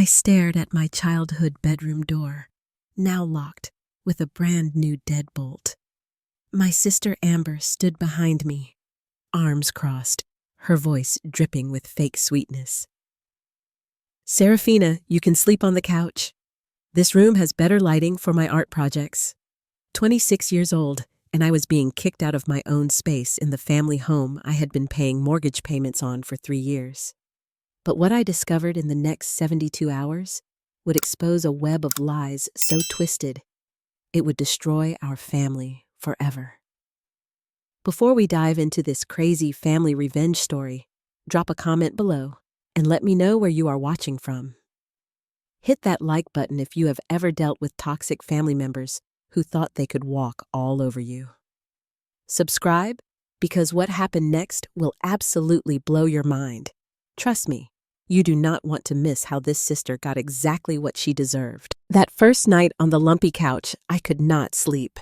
I stared at my childhood bedroom door, now locked with a brand new deadbolt. My sister Amber stood behind me, arms crossed, her voice dripping with fake sweetness. "Serafina, you can sleep on the couch. This room has better lighting for my art projects." 26 years old, and I was being kicked out of my own space in the family home I had been paying mortgage payments on for 3 years. But what I discovered in the next 72 hours would expose a web of lies so twisted, it would destroy our family forever. Before we dive into this crazy family revenge story, drop a comment below and let me know where you are watching from. Hit that like button if you have ever dealt with toxic family members who thought they could walk all over you. Subscribe, because what happened next will absolutely blow your mind. Trust me, you do not want to miss how this sister got exactly what she deserved. That first night on the lumpy couch, I could not sleep.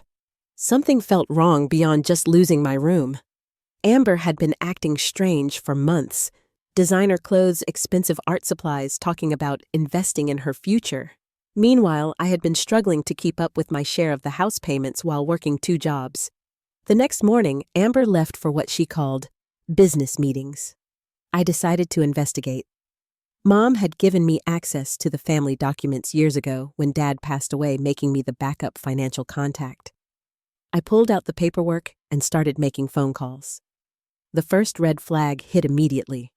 Something felt wrong beyond just losing my room. Amber had been acting strange for months. Designer clothes, expensive art supplies, talking about investing in her future. Meanwhile, I had been struggling to keep up with my share of the house payments while working 2 jobs. The next morning, Amber left for what she called business meetings. I decided to investigate. Mom had given me access to the family documents years ago when Dad passed away, making me the backup financial contact. I pulled out the paperwork and started making phone calls. The first red flag hit immediately.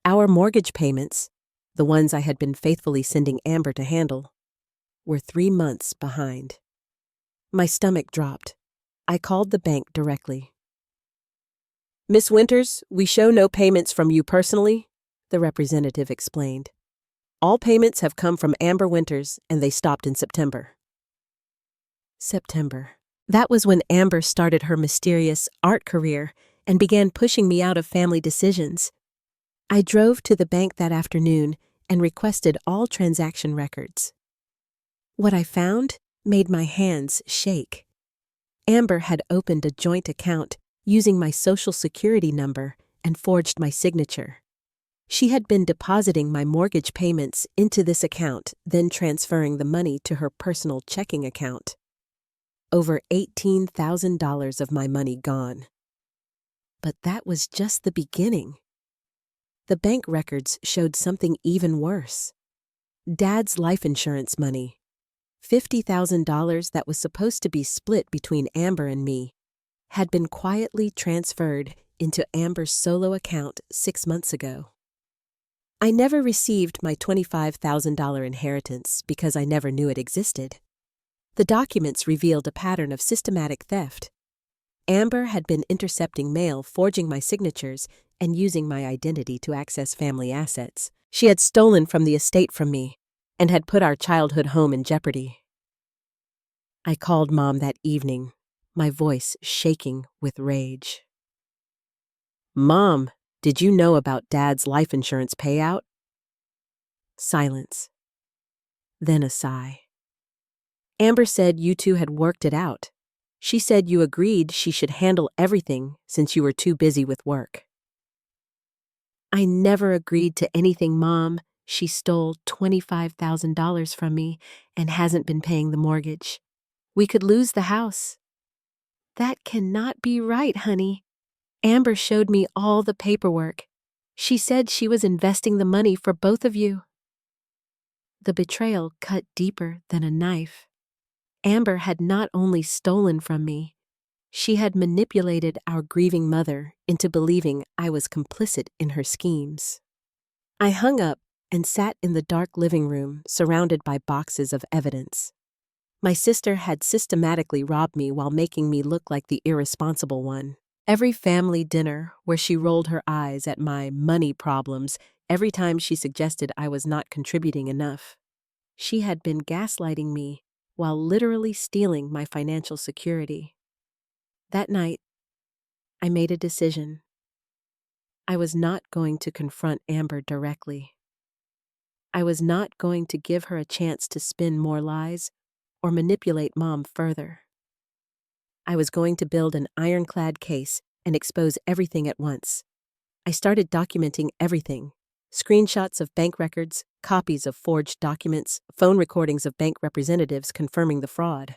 Our mortgage payments, the ones I had been faithfully sending Amber to handle, were 3 months behind. My stomach dropped. I called the bank directly. "Miss Winters, we show no payments from you personally," the representative explained. "All payments have come from Amber Winters, and they stopped in September." September. That was when Amber started her mysterious art career and began pushing me out of family decisions. I drove to the bank that afternoon and requested all transaction records. What I found made my hands shake. Amber had opened a joint account using my social security number and forged my signature. She had been depositing my mortgage payments into this account, then transferring the money to her personal checking account. Over $18,000 of my money gone. But that was just the beginning. The bank records showed something even worse. Dad's life insurance money, $50,000 that was supposed to be split between Amber and me, had been quietly transferred into Amber's solo account 6 months ago. I never received my $25,000 inheritance because I never knew it existed. The documents revealed a pattern of systematic theft. Amber had been intercepting mail, forging my signatures, and using my identity to access family assets. She had stolen from the estate from me and had put our childhood home in jeopardy. I called Mom that evening, my voice shaking with rage. "Mom, did you know about Dad's life insurance payout?" Silence. Then a sigh. "Amber said you two had worked it out. She said you agreed she should handle everything since you were too busy with work." "I never agreed to anything, Mom. She stole $25,000 from me and hasn't been paying the mortgage. We could lose the house." "That cannot be right, honey. Amber showed me all the paperwork. She said she was investing the money for both of you." The betrayal cut deeper than a knife. Amber had not only stolen from me, she had manipulated our grieving mother into believing I was complicit in her schemes. I hung up and sat in the dark living room surrounded by boxes of evidence. My sister had systematically robbed me while making me look like the irresponsible one. Every family dinner where she rolled her eyes at my money problems every time she suggested I was not contributing enough. She had been gaslighting me while literally stealing my financial security. That night, I made a decision. I was not going to confront Amber directly. I was not going to give her a chance to spin more lies or manipulate Mom further. I was going to build an ironclad case and expose everything at once. I started documenting everything, Screenshots of bank records, copies of forged documents, phone recordings of bank representatives confirming the fraud.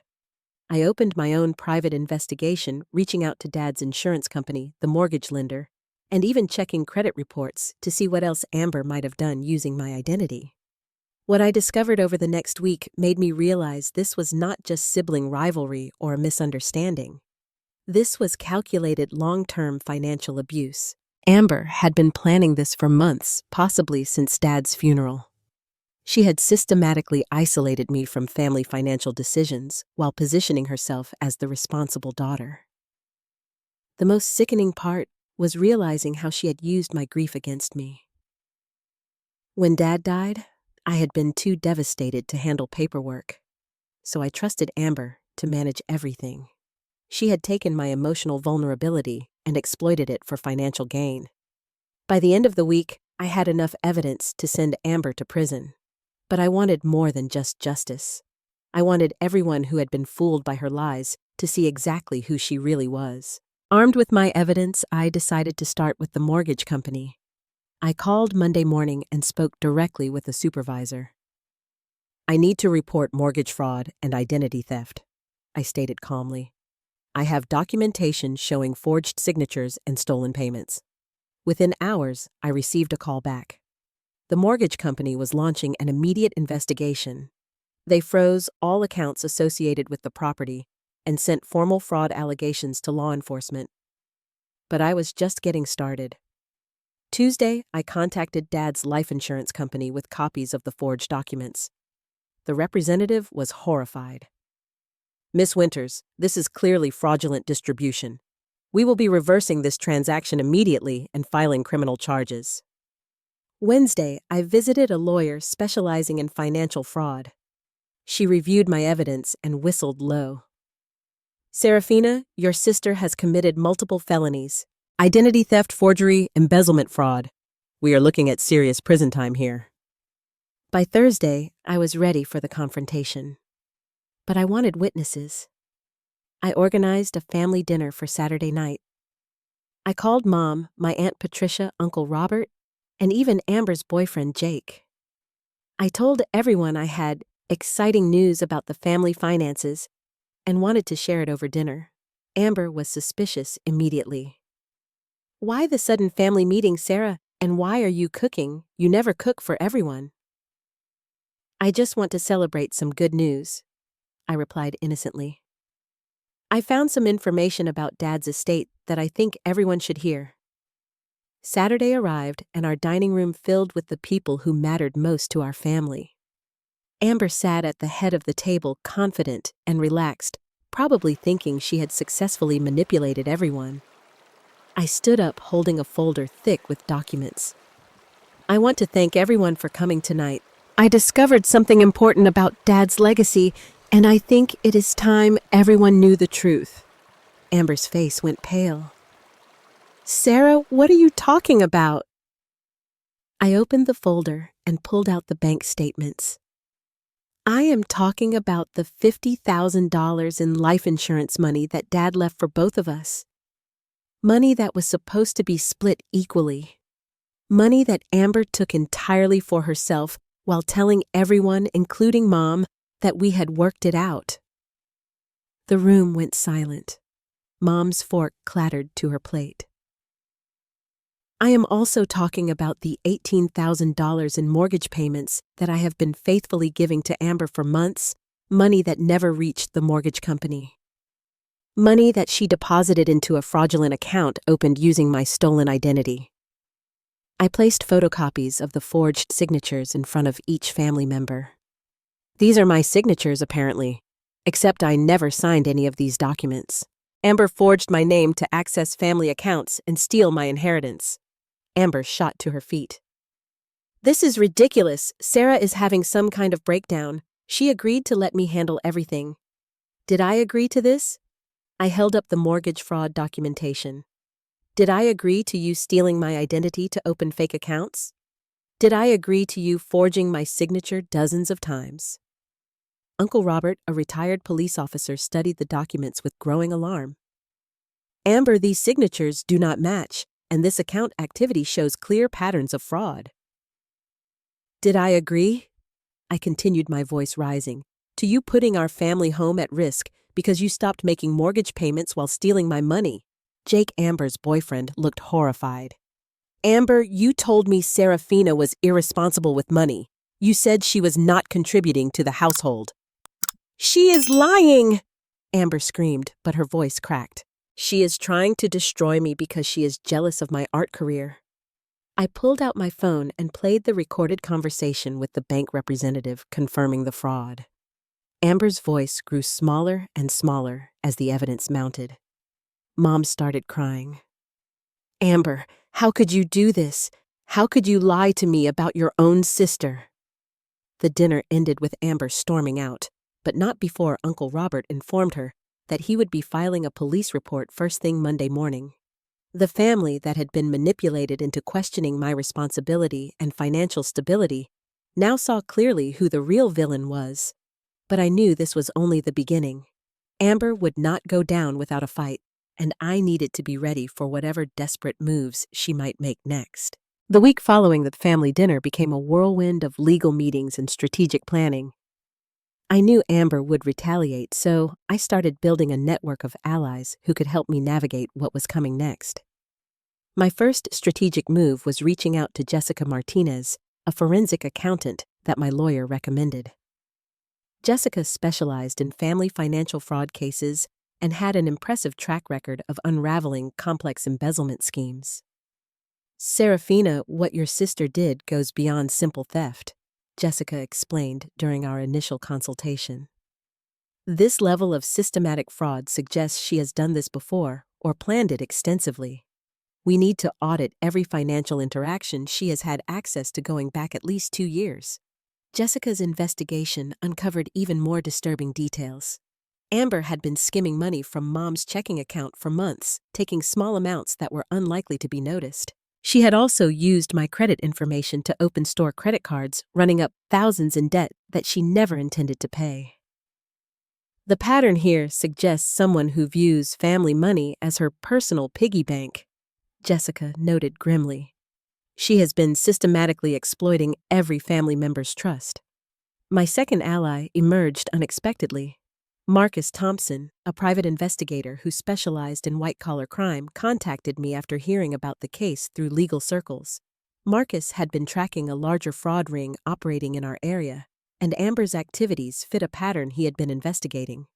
I opened my own private investigation, reaching out to Dad's insurance company, the mortgage lender, and even checking credit reports to see what else Amber might have done using my identity. What I discovered over the next week made me realize this was not just sibling rivalry or a misunderstanding. This was calculated long-term financial abuse. Amber had been planning this for months, possibly since Dad's funeral. She had systematically isolated me from family financial decisions while positioning herself as the responsible daughter. The most sickening part was realizing how she had used my grief against me. When Dad died, I had been too devastated to handle paperwork, so I trusted Amber to manage everything. She had taken my emotional vulnerability and exploited it for financial gain. By the end of the week, I had enough evidence to send Amber to prison. But I wanted more than just justice. I wanted everyone who had been fooled by her lies to see exactly who she really was. Armed with my evidence, I decided to start with the mortgage company. I called Monday morning and spoke directly with the supervisor. "I need to report mortgage fraud and identity theft," I stated calmly. "I have documentation showing forged signatures and stolen payments." Within hours, I received a call back. The mortgage company was launching an immediate investigation. They froze all accounts associated with the property and sent formal fraud allegations to law enforcement. But I was just getting started. Tuesday, I contacted Dad's life insurance company with copies of the forged documents. The representative was horrified. "Miss Winters, this is clearly fraudulent distribution. We will be reversing this transaction immediately and filing criminal charges." Wednesday, I visited a lawyer specializing in financial fraud. She reviewed my evidence and whistled low. "Serafina, your sister has committed multiple felonies: identity theft, forgery, embezzlement fraud. We are looking at serious prison time here." By Thursday, I was ready for the confrontation. But I wanted witnesses. I organized a family dinner for Saturday night. I called Mom, my Aunt Patricia, Uncle Robert, and even Amber's boyfriend, Jake. I told everyone I had exciting news about the family finances and wanted to share it over dinner. Amber was suspicious immediately. "Why the sudden family meeting, Sarah? And why are you cooking? You never cook for everyone." "I just want to celebrate some good news," I replied innocently. "I found some information about Dad's estate that I think everyone should hear." Saturday arrived and our dining room filled with the people who mattered most to our family. Amber sat at the head of the table, confident and relaxed, probably thinking she had successfully manipulated everyone. I stood up holding a folder thick with documents. "I want to thank everyone for coming tonight. I discovered something important about Dad's legacy, and I think it is time everyone knew the truth." Amber's face went pale. "Sarah, what are you talking about?" I opened the folder and pulled out the bank statements. "I am talking about the $50,000 in life insurance money that Dad left for both of us. Money that was supposed to be split equally. Money that Amber took entirely for herself while telling everyone, including Mom, that we had worked it out." The room went silent. Mom's fork clattered to her plate. "I am also talking about the $18,000 in mortgage payments that I have been faithfully giving to Amber for months, money that never reached the mortgage company. Money that she deposited into a fraudulent account opened using my stolen identity." I placed photocopies of the forged signatures in front of each family member. "These are my signatures, apparently, except I never signed any of these documents. Amber forged my name to access family accounts and steal my inheritance." Amber shot to her feet. "This is ridiculous. Sarah is having some kind of breakdown. She agreed to let me handle everything." "Did I agree to this?" I held up the mortgage fraud documentation. "Did I agree to you stealing my identity to open fake accounts? Did I agree to you forging my signature dozens of times?" Uncle Robert, a retired police officer, studied the documents with growing alarm. "Amber, these signatures do not match, and this account activity shows clear patterns of fraud." Did I agree? I continued, my voice rising. To you putting our family home at risk because you stopped making mortgage payments while stealing my money. Jake, Amber's boyfriend, looked horrified. Amber, you told me Serafina was irresponsible with money. You said she was not contributing to the household. She is lying! Amber screamed, but her voice cracked. She is trying to destroy me because she is jealous of my art career. I pulled out my phone and played the recorded conversation with the bank representative confirming the fraud. Amber's voice grew smaller and smaller as the evidence mounted. Mom started crying. Amber, how could you do this? How could you lie to me about your own sister? The dinner ended with Amber storming out, but not before Uncle Robert informed her that he would be filing a police report first thing Monday morning. The family that had been manipulated into questioning my responsibility and financial stability now saw clearly who the real villain was. But I knew this was only the beginning. Amber would not go down without a fight, and I needed to be ready for whatever desperate moves she might make next. The week following the family dinner became a whirlwind of legal meetings and strategic planning. I knew Amber would retaliate, so I started building a network of allies who could help me navigate what was coming next. My first strategic move was reaching out to Jessica Martinez, a forensic accountant that my lawyer recommended. Jessica specialized in family financial fraud cases and had an impressive track record of unraveling complex embezzlement schemes. Serafina, what your sister did goes beyond simple theft, Jessica explained during our initial consultation. This level of systematic fraud suggests she has done this before or planned it extensively. We need to audit every financial interaction she has had access to going back at least 2 years. Jessica's investigation uncovered even more disturbing details. Amber had been skimming money from Mom's checking account for months, taking small amounts that were unlikely to be noticed. She had also used my credit information to open store credit cards, running up thousands in debt that she never intended to pay. The pattern here suggests someone who views family money as her personal piggy bank, Jessica noted grimly. She has been systematically exploiting every family member's trust. My second ally emerged unexpectedly. Marcus Thompson, a private investigator who specialized in white-collar crime, contacted me after hearing about the case through legal circles. Marcus had been tracking a larger fraud ring operating in our area, and Amber's activities fit a pattern he had been investigating.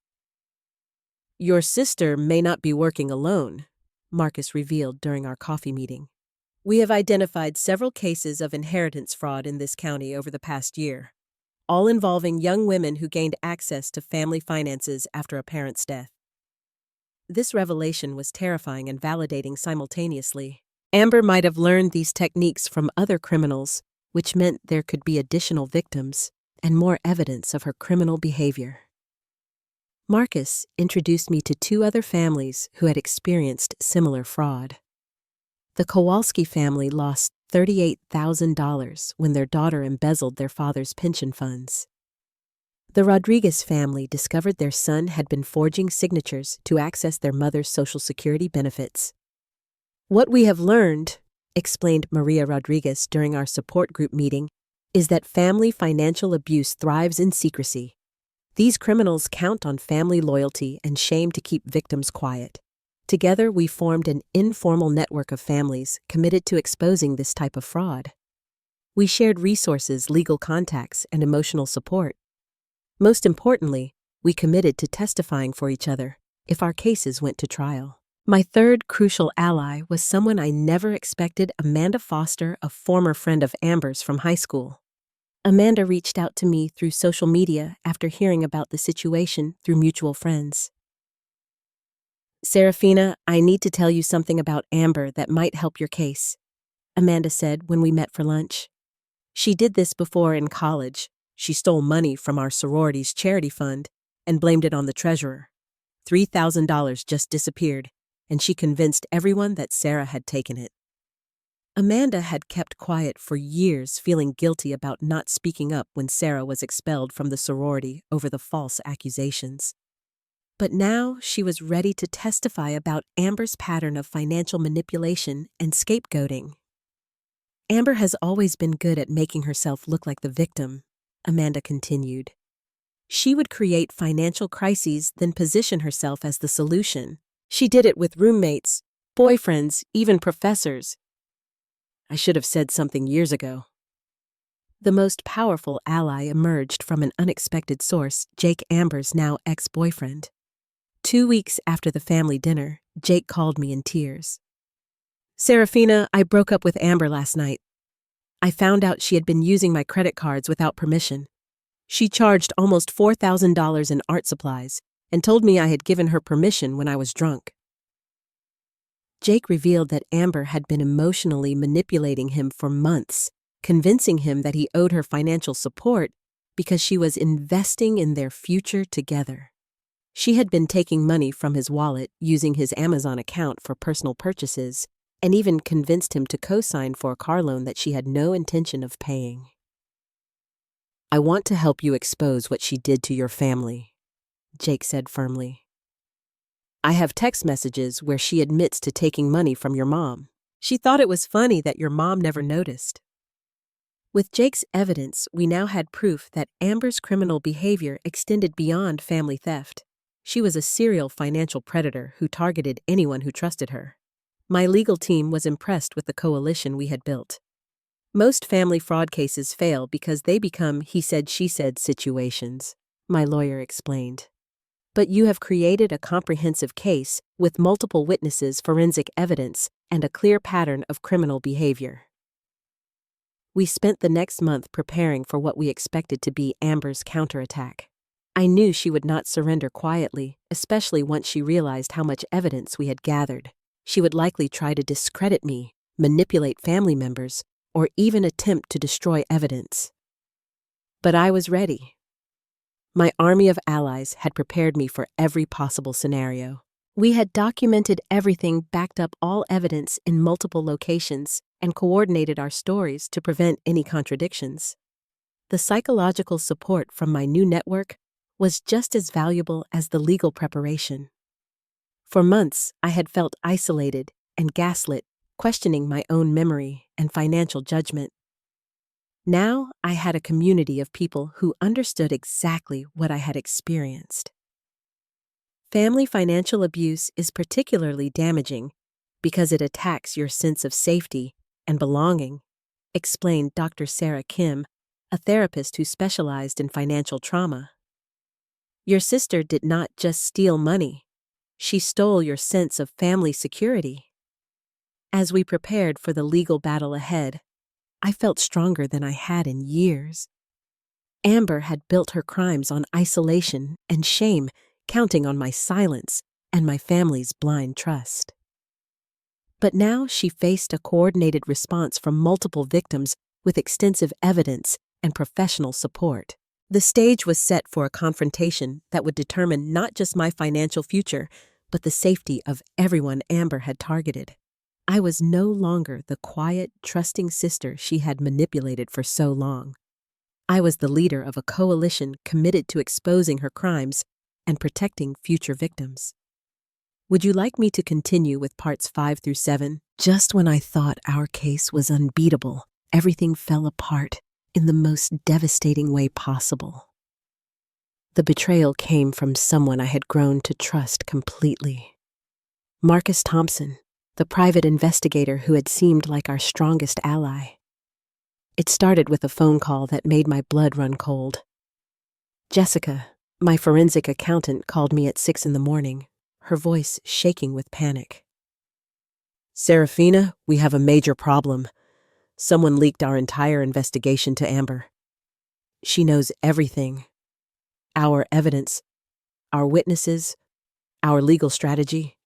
Your sister may not be working alone, Marcus revealed during our coffee meeting. We have identified several cases of inheritance fraud in this county over the past year, all involving young women who gained access to family finances after a parent's death. This revelation was terrifying and validating simultaneously. Amber might have learned these techniques from other criminals, which meant there could be additional victims and more evidence of her criminal behavior. Marcus introduced me to 2 other families who had experienced similar fraud. The Kowalski family lost $38,000 when their daughter embezzled their father's pension funds. The Rodriguez family discovered their son had been forging signatures to access their mother's Social Security benefits. What we have learned, explained Maria Rodriguez during our support group meeting, is that family financial abuse thrives in secrecy. These criminals count on family loyalty and shame to keep victims quiet. Together, we formed an informal network of families committed to exposing this type of fraud. We shared resources, legal contacts, and emotional support. Most importantly, we committed to testifying for each other if our cases went to trial. My third crucial ally was someone I never expected, Amanda Foster, a former friend of Amber's from high school. Amanda reached out to me through social media after hearing about the situation through mutual friends. Serafina, I need to tell you something about Amber that might help your case, Amanda said when we met for lunch. She did this before in college. She stole money from our sorority's charity fund and blamed it on the treasurer. $3,000 just disappeared, and she convinced everyone that Sarah had taken it. Amanda had kept quiet for years, feeling guilty about not speaking up when Sarah was expelled from the sorority over the false accusations. But now she was ready to testify about Amber's pattern of financial manipulation and scapegoating. Amber has always been good at making herself look like the victim, Amanda continued. She would create financial crises, then position herself as the solution. She did it with roommates, boyfriends, even professors. I should have said something years ago. The most powerful ally emerged from an unexpected source, Jake, Amber's now ex-boyfriend. 2 weeks after the family dinner, Jake called me in tears. Serafina, I broke up with Amber last night. I found out she had been using my credit cards without permission. She charged almost $4,000 in art supplies and told me I had given her permission when I was drunk. Jake revealed that Amber had been emotionally manipulating him for months, convincing him that he owed her financial support because she was investing in their future together. She had been taking money from his wallet, using his Amazon account for personal purchases, and even convinced him to co-sign for a car loan that she had no intention of paying. I want to help you expose what she did to your family, Jake said firmly. I have text messages where she admits to taking money from your mom. She thought it was funny that your mom never noticed. With Jake's evidence, we now had proof that Amber's criminal behavior extended beyond family theft. She was a serial financial predator who targeted anyone who trusted her. My legal team was impressed with the coalition we had built. Most family fraud cases fail because they become he said, she said situations, my lawyer explained. But you have created a comprehensive case with multiple witnesses, forensic evidence, and a clear pattern of criminal behavior. We spent the next month preparing for what we expected to be Amber's counterattack. I knew she would not surrender quietly, especially once she realized how much evidence we had gathered. She would likely try to discredit me, manipulate family members, or even attempt to destroy evidence. But I was ready. My army of allies had prepared me for every possible scenario. We had documented everything, backed up all evidence in multiple locations, and coordinated our stories to prevent any contradictions. The psychological support from my new network was just as valuable as the legal preparation. For months, I had felt isolated and gaslit, questioning my own memory and financial judgment. Now I had a community of people who understood exactly what I had experienced. Family financial abuse is particularly damaging because it attacks your sense of safety and belonging, explained Dr. Sarah Kim, a therapist who specialized in financial trauma. Your sister did not just steal money. She stole your sense of family security. As we prepared for the legal battle ahead, I felt stronger than I had in years. Amber had built her crimes on isolation and shame, counting on my silence and my family's blind trust. But now she faced a coordinated response from multiple victims with extensive evidence and professional support. The stage was set for a confrontation that would determine not just my financial future, but the safety of everyone Amber had targeted. I was no longer the quiet, trusting sister she had manipulated for so long. I was the leader of a coalition committed to exposing her crimes and protecting future victims. Would you like me to continue with parts 5 through 7? Just when I thought our case was unbeatable, everything fell apart in the most devastating way possible. The betrayal came from someone I had grown to trust completely. Marcus Thompson, the private investigator who had seemed like our strongest ally. It started with a phone call that made my blood run cold. Jessica, my forensic accountant, called me at 6 a.m, her voice shaking with panic. Serafina, we have a major problem. Someone leaked our entire investigation to Amber. She knows everything. Our evidence, our witnesses, our legal strategy.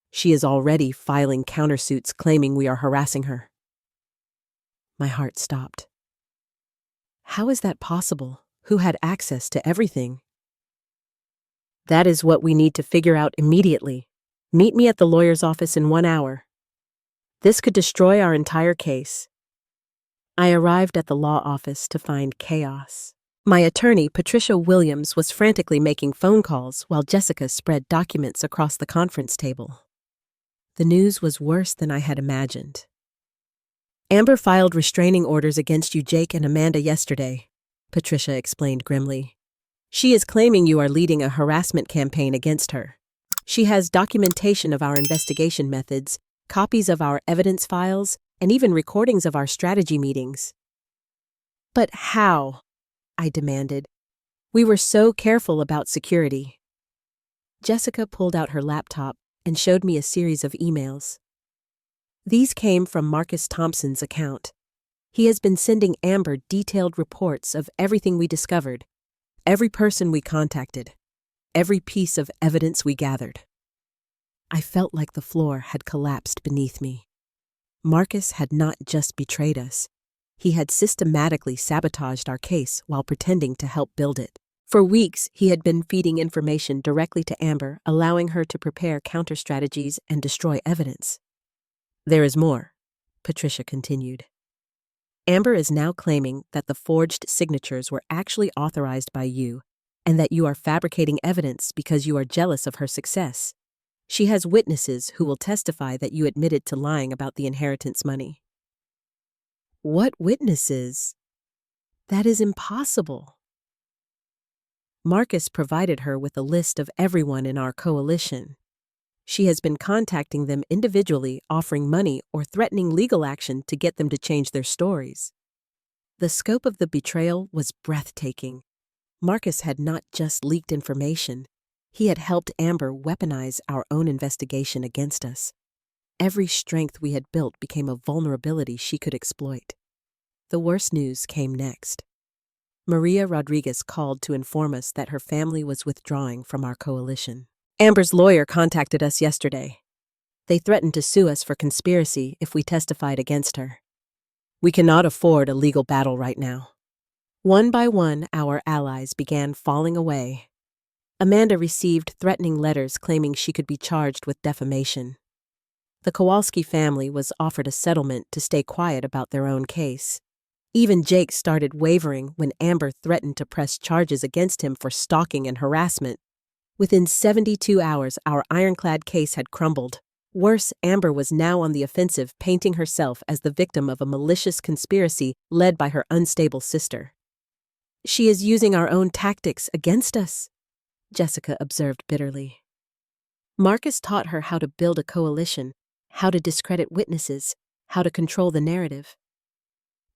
She is already filing countersuits claiming we are harassing her. My heart stopped. How is that possible? Who had access to everything? That is what we need to figure out immediately. Meet me at the lawyer's office in 1 hour. This could destroy our entire case. I arrived at the law office to find chaos. My attorney, Patricia Williams, was frantically making phone calls while Jessica spread documents across the conference table. The news was worse than I had imagined. Amber filed restraining orders against you, Jake and Amanda, yesterday, Patricia explained grimly. She is claiming you are leading a harassment campaign against her. She has documentation of our investigation methods, copies of our evidence files, and even recordings of our strategy meetings. But how? I demanded. We were so careful about security. Jessica pulled out her laptop and showed me a series of emails. These came from Marcus Thompson's account. He has been sending Amber detailed reports of everything we discovered, every person we contacted, every piece of evidence we gathered. I felt like the floor had collapsed beneath me. Marcus had not just betrayed us. He had systematically sabotaged our case while pretending to help build it. For weeks, he had been feeding information directly to Amber, allowing her to prepare counter-strategies and destroy evidence. There is more, Patricia continued. Amber is now claiming that the forged signatures were actually authorized by you and that you are fabricating evidence because you are jealous of her success. She has witnesses who will testify that you admitted to lying about the inheritance money. What witnesses? That is impossible. Marcus provided her with a list of everyone in our coalition. She has been contacting them individually, offering money or threatening legal action to get them to change their stories. The scope of the betrayal was breathtaking. Marcus had not just leaked information. He had helped Amber weaponize our own investigation against us. Every strength we had built became a vulnerability she could exploit. The worst news came next. Maria Rodriguez called to inform us that her family was withdrawing from our coalition. Amber's lawyer contacted us yesterday. They threatened to sue us for conspiracy if we testified against her. We cannot afford a legal battle right now. One by one, our allies began falling away. Amanda received threatening letters claiming she could be charged with defamation. The Kowalski family was offered a settlement to stay quiet about their own case. Even Jake started wavering when Amber threatened to press charges against him for stalking and harassment. Within 72 hours, our ironclad case had crumbled. Worse, Amber was now on the offensive, painting herself as the victim of a malicious conspiracy led by her unstable sister. She is using our own tactics against us, Jessica observed bitterly. Marcus taught her how to build a coalition, how to discredit witnesses, how to control the narrative.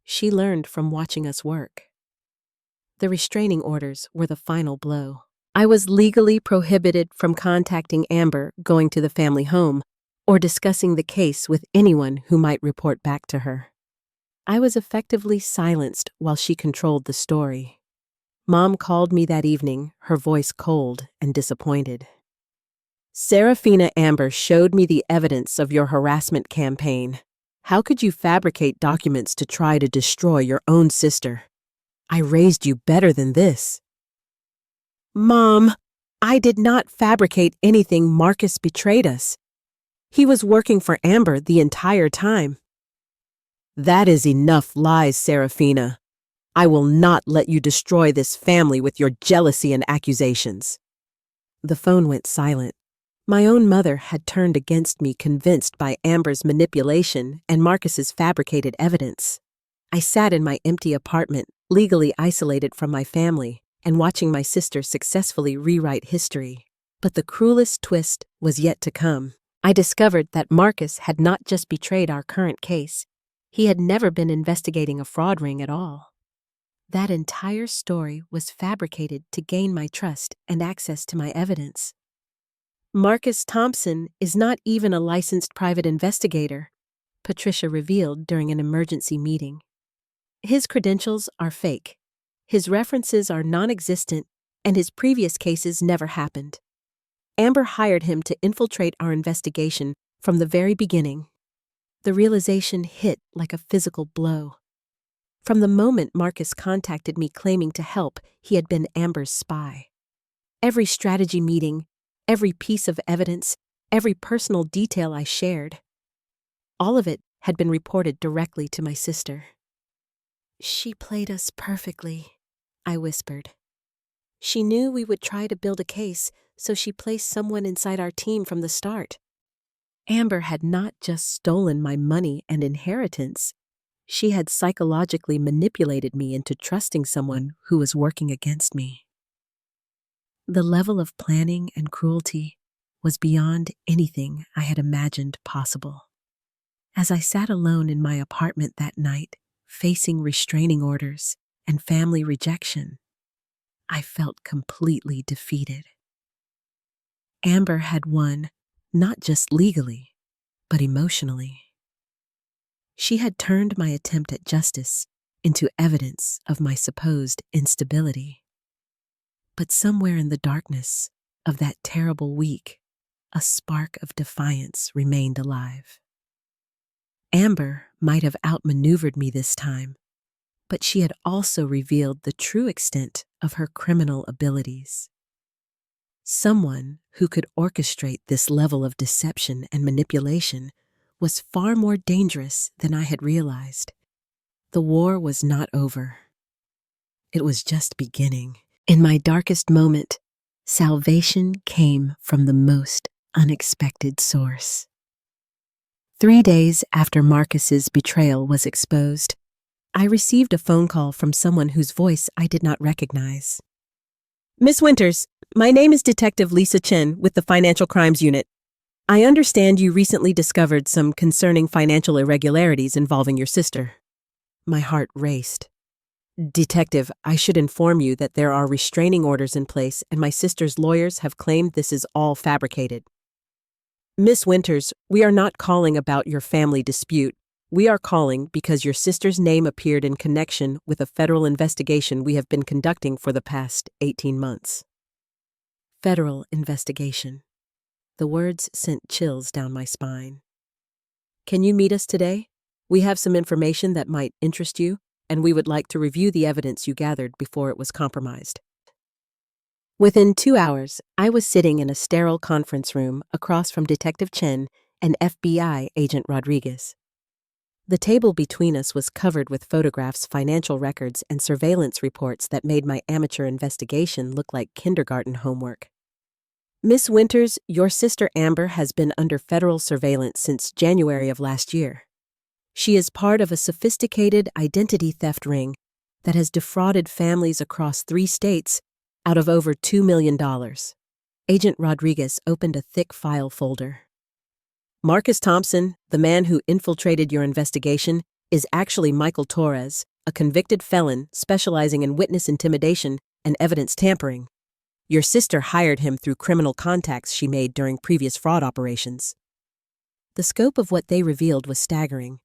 She learned from watching us work. The restraining orders were the final blow. I was legally prohibited from contacting Amber, going to the family home, or discussing the case with anyone who might report back to her. I was effectively silenced while she controlled the story. Mom called me that evening, her voice cold and disappointed. Serafina Amber showed me the evidence of your harassment campaign. How could you fabricate documents to try to destroy your own sister? I raised you better than this. Mom, I did not fabricate anything. Marcus betrayed us. He was working for Amber the entire time. That is enough lies, Serafina. I will not let you destroy this family with your jealousy and accusations. The phone went silent. My own mother had turned against me, convinced by Amber's manipulation and Marcus's fabricated evidence. I sat in my empty apartment, legally isolated from my family, and watching my sister successfully rewrite history. But the cruelest twist was yet to come. I discovered that Marcus had not just betrayed our current case. He had never been investigating a fraud ring at all. That entire story was fabricated to gain my trust and access to my evidence. Marcus Thompson is not even a licensed private investigator, Patricia revealed during an emergency meeting. His credentials are fake. His references are non-existent, and his previous cases never happened. Amber hired him to infiltrate our investigation from the very beginning. The realization hit like a physical blow. From the moment Marcus contacted me claiming to help, he had been Amber's spy. Every strategy meeting, every piece of evidence, every personal detail I shared, all of it had been reported directly to my sister. She played us perfectly, I whispered. She knew we would try to build a case, so she placed someone inside our team from the start. Amber had not just stolen my money and inheritance. She had psychologically manipulated me into trusting someone who was working against me. The level of planning and cruelty was beyond anything I had imagined possible. As I sat alone in my apartment that night, facing restraining orders and family rejection, I felt completely defeated. Amber had won, not just legally, but emotionally. She had turned my attempt at justice into evidence of my supposed instability. But somewhere in the darkness of that terrible week, a spark of defiance remained alive. Amber might have outmaneuvered me this time, but she had also revealed the true extent of her criminal abilities. Someone who could orchestrate this level of deception and manipulation was far more dangerous than I had realized. The war was not over. It was just beginning. In my darkest moment, salvation came from the most unexpected source. 3 days after Marcus's betrayal was exposed, I received a phone call from someone whose voice I did not recognize. "Miss Winters, my name is Detective Lisa Chen with the Financial Crimes Unit. I understand you recently discovered some concerning financial irregularities involving your sister." My heart raced. "Detective, I should inform you that there are restraining orders in place and my sister's lawyers have claimed this is all fabricated." "Miss Winters, we are not calling about your family dispute. We are calling because your sister's name appeared in connection with a federal investigation we have been conducting for the past 18 months. Federal investigation. The words sent chills down my spine. "Can you meet us today? We have some information that might interest you, and we would like to review the evidence you gathered before it was compromised." Within 2 hours, I was sitting in a sterile conference room across from Detective Chen and FBI Agent Rodriguez. The table between us was covered with photographs, financial records, and surveillance reports that made my amateur investigation look like kindergarten homework. "Miss Winters, your sister Amber has been under federal surveillance since January of last year. She is part of a sophisticated identity theft ring that has defrauded families across 3 states out of over $2 million. Agent Rodriguez opened a thick file folder. "Marcus Thompson, the man who infiltrated your investigation, is actually Michael Torres, a convicted felon specializing in witness intimidation and evidence tampering. Your sister hired him through criminal contacts she made during previous fraud operations." The scope of what they revealed was staggering.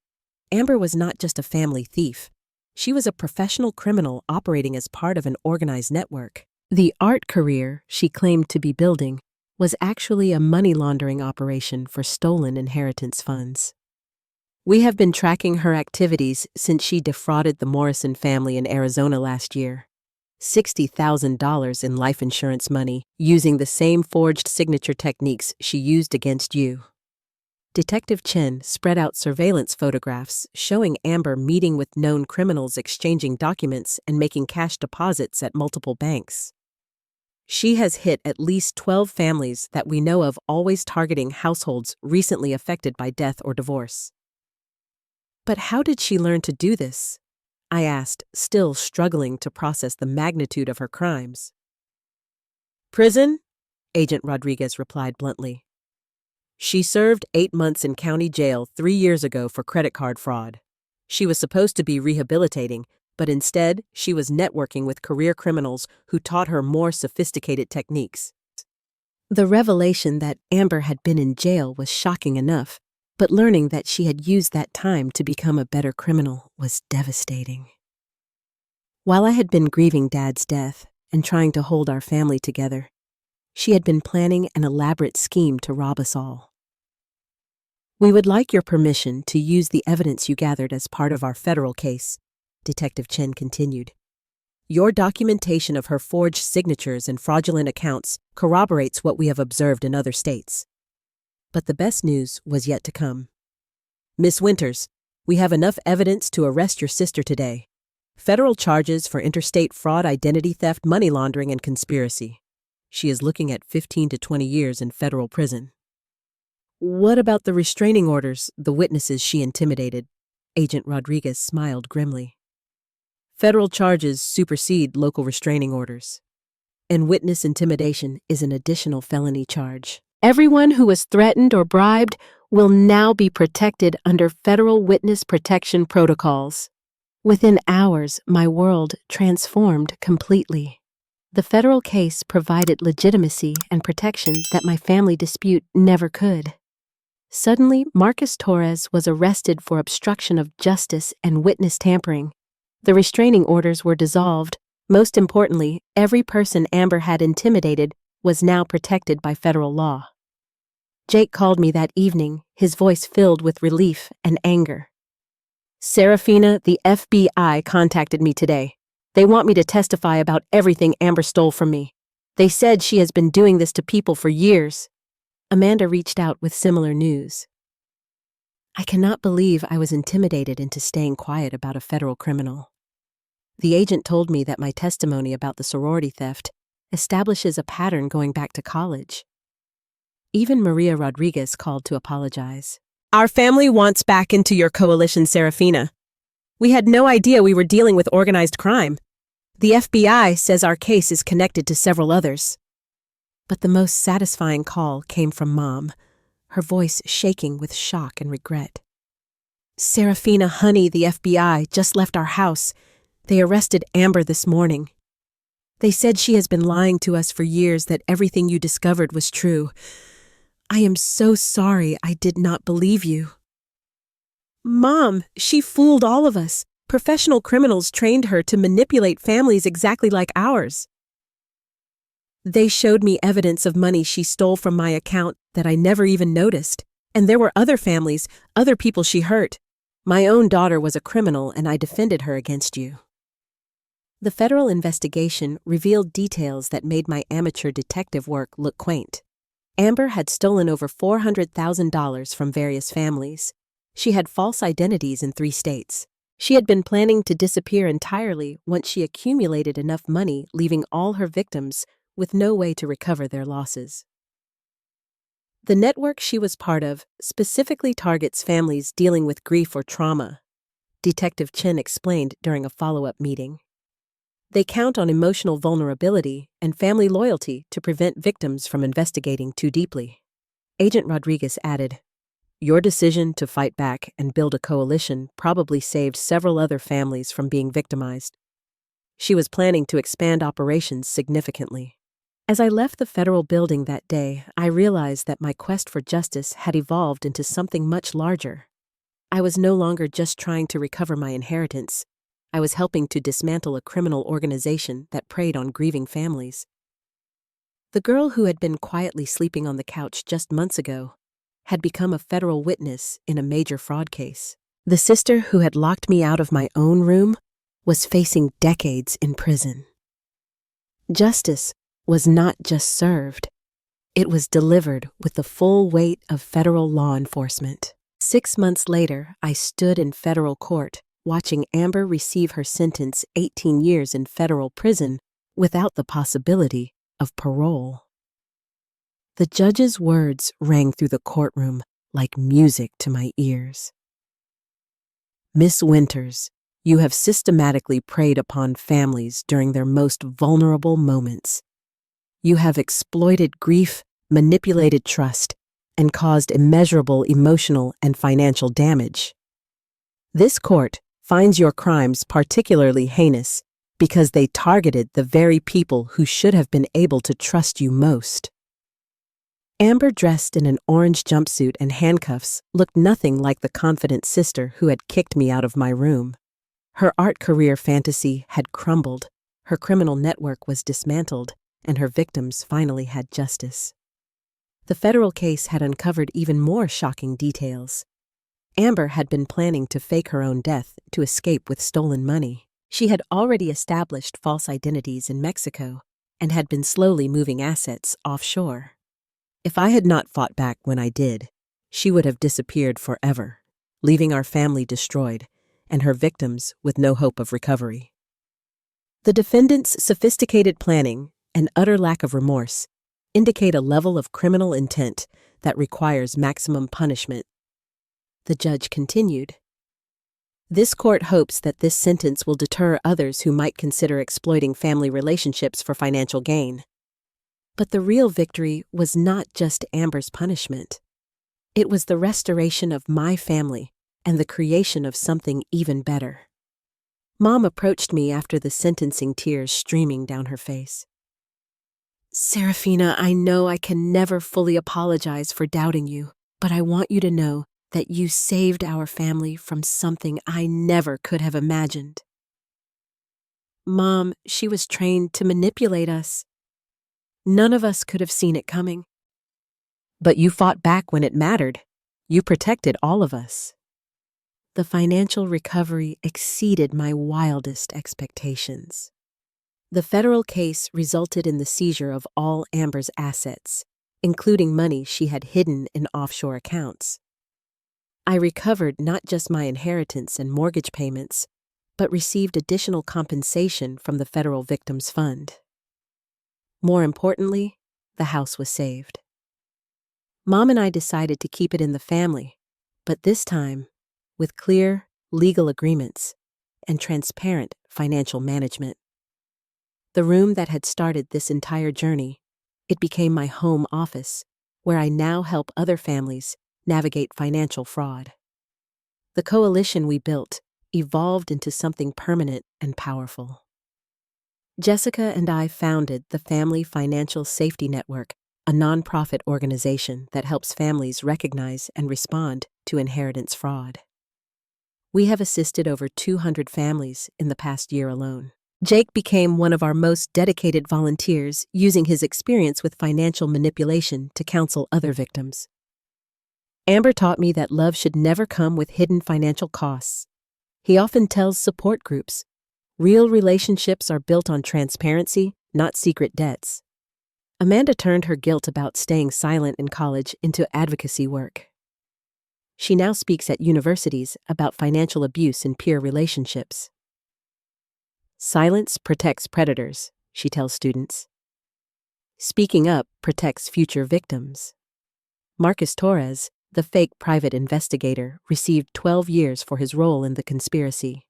Amber was not just a family thief. She was a professional criminal operating as part of an organized network. The art career she claimed to be building was actually a money laundering operation for stolen inheritance funds. "We have been tracking her activities since she defrauded the Morrison family in Arizona last year. $60,000 in life insurance money using the same forged signature techniques she used against you." Detective Chen spread out surveillance photographs showing Amber meeting with known criminals, exchanging documents, and making cash deposits at multiple banks. "She has hit at least 12 families that we know of, always targeting households recently affected by death or divorce." "But how did she learn to do this?" I asked, still struggling to process the magnitude of her crimes. "Prison," Agent Rodriguez replied bluntly. "She served 8 months in county jail 3 years ago for credit card fraud. She was supposed to be rehabilitating, but instead she was networking with career criminals who taught her more sophisticated techniques." The revelation that Amber had been in jail was shocking enough, but learning that she had used that time to become a better criminal was devastating. While I had been grieving Dad's death and trying to hold our family together, she had been planning an elaborate scheme to rob us all. "We would like your permission to use the evidence you gathered as part of our federal case," Detective Chen continued. "Your documentation of her forged signatures and fraudulent accounts corroborates what we have observed in other states." But the best news was yet to come. "Miss Winters, we have enough evidence to arrest your sister today. Federal charges for interstate fraud, identity theft, money laundering, and conspiracy. She is looking at 15 to 20 years in federal prison." "What about the restraining orders, the witnesses she intimidated?" Agent Rodriguez smiled grimly. Federal charges supersede local restraining orders, and witness intimidation is an additional felony charge. Everyone who was threatened or bribed will now be protected under federal witness protection protocols. Within hours, my world transformed completely. The federal case provided legitimacy and protection that my family dispute never could. Suddenly, Marcus Torres was arrested for obstruction of justice and witness tampering. The restraining orders were dissolved. Most importantly, every person Amber had intimidated was now protected by federal law. Jake called me that evening, his voice filled with relief and anger. Serafina, the FBI contacted me today. They want me to testify about everything Amber stole from me. They said she has been doing this to people for years. Amanda reached out with similar news. I cannot believe I was intimidated into staying quiet about a federal criminal. The agent told me that my testimony about the sorority theft establishes a pattern going back to college. Even Maria Rodriguez called to apologize. Our family wants back into your coalition, Serafina. We had no idea we were dealing with organized crime. The FBI says our case is connected to several others. But the most satisfying call came from Mom, her voice shaking with shock and regret. Serafina, honey, the FBI just left our house. They arrested Amber this morning. They said she has been lying to us for years, that everything you discovered was true. I am so sorry I did not believe you. Mom, she fooled all of us. Professional criminals trained her to manipulate families exactly like ours. They showed me evidence of money she stole from my account that I never even noticed. And there were other families, other people she hurt. My own daughter was a criminal and I defended her against you. The federal investigation revealed details that made my amateur detective work look quaint. Amber had stolen over $400,000 from various families. She had false identities in 3 states. She had been planning to disappear entirely once she accumulated enough money, leaving all her victims with no way to recover their losses. The network she was part of specifically targets families dealing with grief or trauma, Detective Chen explained during a follow-up meeting. They count on emotional vulnerability and family loyalty to prevent victims from investigating too deeply. Agent Rodriguez added, Your decision to fight back and build a coalition probably saved several other families from being victimized. She was planning to expand operations significantly. As I left the federal building that day, I realized that my quest for justice had evolved into something much larger. I was no longer just trying to recover my inheritance. I was helping to dismantle a criminal organization that preyed on grieving families. The girl who had been quietly sleeping on the couch just months ago had become a federal witness in a major fraud case. The sister who had locked me out of my own room was facing decades in prison. Justice was not just served, it was delivered with the full weight of federal law enforcement. 6 months later, I stood in federal court, watching Amber receive her sentence 18 years in federal prison without the possibility of parole. The judge's words rang through the courtroom like music to my ears. Miss Winters, you have systematically preyed upon families during their most vulnerable moments. You have exploited grief, manipulated trust, and caused immeasurable emotional and financial damage. This court finds your crimes particularly heinous because they targeted the very people who should have been able to trust you most. Amber, dressed in an orange jumpsuit and handcuffs, looked nothing like the confident sister who had kicked me out of my room. Her art career fantasy had crumbled, her criminal network was dismantled, and her victims finally had justice. The federal case had uncovered even more shocking details. Amber had been planning to fake her own death to escape with stolen money. She had already established false identities in Mexico and had been slowly moving assets offshore. If I had not fought back when I did, she would have disappeared forever, leaving our family destroyed and her victims with no hope of recovery. The defendant's sophisticated planning and utter lack of remorse indicate a level of criminal intent that requires maximum punishment. The judge continued, This court hopes that this sentence will deter others who might consider exploiting family relationships for financial gain. But the real victory was not just Amber's punishment. It was the restoration of my family and the creation of something even better. Mom approached me after the sentencing, tears streaming down her face. "Serafina, I know I can never fully apologize for doubting you, but I want you to know that you saved our family from something I never could have imagined." "Mom, she was trained to manipulate us. None of us could have seen it coming." "But you fought back when it mattered. You protected all of us." The financial recovery exceeded my wildest expectations. The federal case resulted in the seizure of all Amber's assets, including money she had hidden in offshore accounts. I recovered not just my inheritance and mortgage payments, but received additional compensation from the Federal Victims Fund. More importantly, the house was saved. Mom and I decided to keep it in the family, but this time, with clear legal agreements and transparent financial management. The room that had started this entire journey, it became my home office, where I now help other families navigate financial fraud. The coalition we built evolved into something permanent and powerful. Jessica and I founded the Family Financial Safety Network, a nonprofit organization that helps families recognize and respond to inheritance fraud. We have assisted over 200 families in the past year alone. Jake became one of our most dedicated volunteers, using his experience with financial manipulation to counsel other victims. Amber taught me that love should never come with hidden financial costs. He often tells support groups, real relationships are built on transparency, not secret debts. Amanda turned her guilt about staying silent in college into advocacy work. She now speaks at universities about financial abuse in peer relationships. "Silence protects predators," she tells students. "Speaking up protects future victims." Marcus Torres, the fake private investigator, received 12 years for his role in the conspiracy.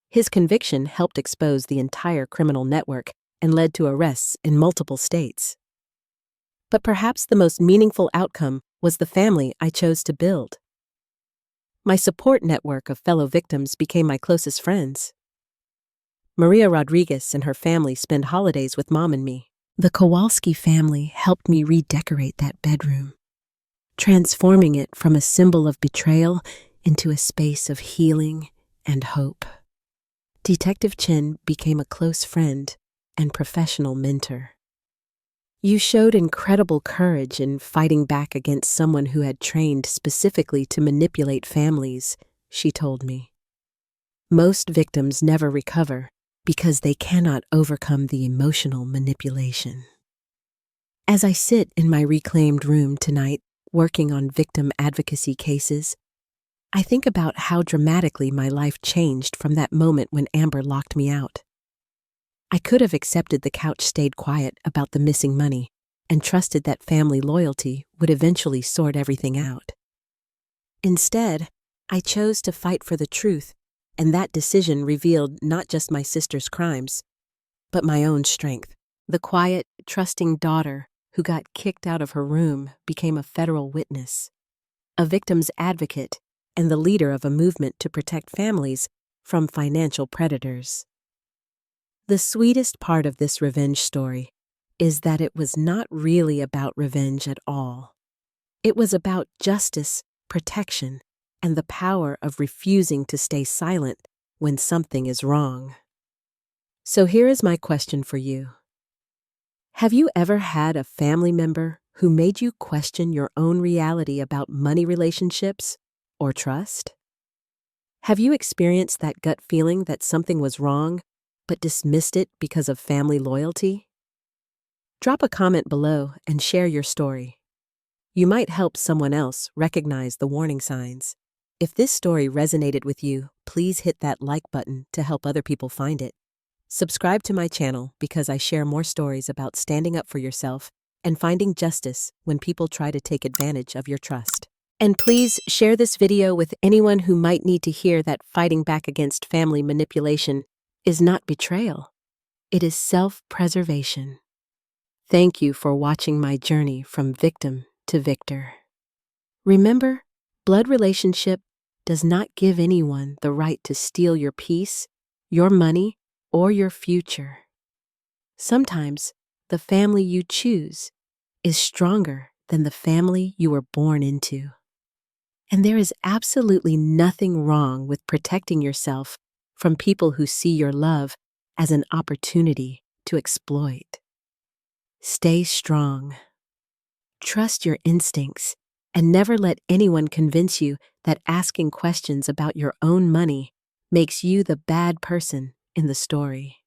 His conviction helped expose the entire criminal network and led to arrests in multiple states. But perhaps the most meaningful outcome was the family I chose to build. My support network of fellow victims became my closest friends. Maria Rodriguez and her family spend holidays with Mom and me. The Kowalski family helped me redecorate that bedroom, transforming it from a symbol of betrayal into a space of healing and hope. Detective Chin became a close friend and professional mentor. "You showed incredible courage in fighting back against someone who had trained specifically to manipulate families," she told me. "Most victims never recover because they cannot overcome the emotional manipulation." As I sit in my reclaimed room tonight, working on victim advocacy cases, I think about how dramatically my life changed from that moment when Amber locked me out. I could have accepted the couch stayed quiet about the missing money and trusted that family loyalty would eventually sort everything out. Instead, I chose to fight for the truth, and that decision revealed not just my sister's crimes, but my own strength. The quiet, trusting daughter who got kicked out of her room became a federal witness, a victim's advocate, and the leader of a movement to protect families from financial predators. The sweetest part of this revenge story is that it was not really about revenge at all. It was about justice, protection, and the power of refusing to stay silent when something is wrong. So here is my question for you. Have you ever had a family member who made you question your own reality about money relationships or trust? Have you experienced that gut feeling that something was wrong, but dismissed it because of family loyalty? Drop a comment below and share your story. You might help someone else recognize the warning signs. If this story resonated with you, please hit that like button to help other people find it. Subscribe to my channel because I share more stories about standing up for yourself and finding justice when people try to take advantage of your trust. And please share this video with anyone who might need to hear that fighting back against family manipulation is not betrayal. It is self-preservation. Thank you for watching my journey from victim to victor. Remember, blood relationship does not give anyone the right to steal your peace, your money, or your future. Sometimes, the family you choose is stronger than the family you were born into. And there is absolutely nothing wrong with protecting yourself from people who see your love as an opportunity to exploit. Stay strong. Trust your instincts and never let anyone convince you that asking questions about your own money makes you the bad person in the story.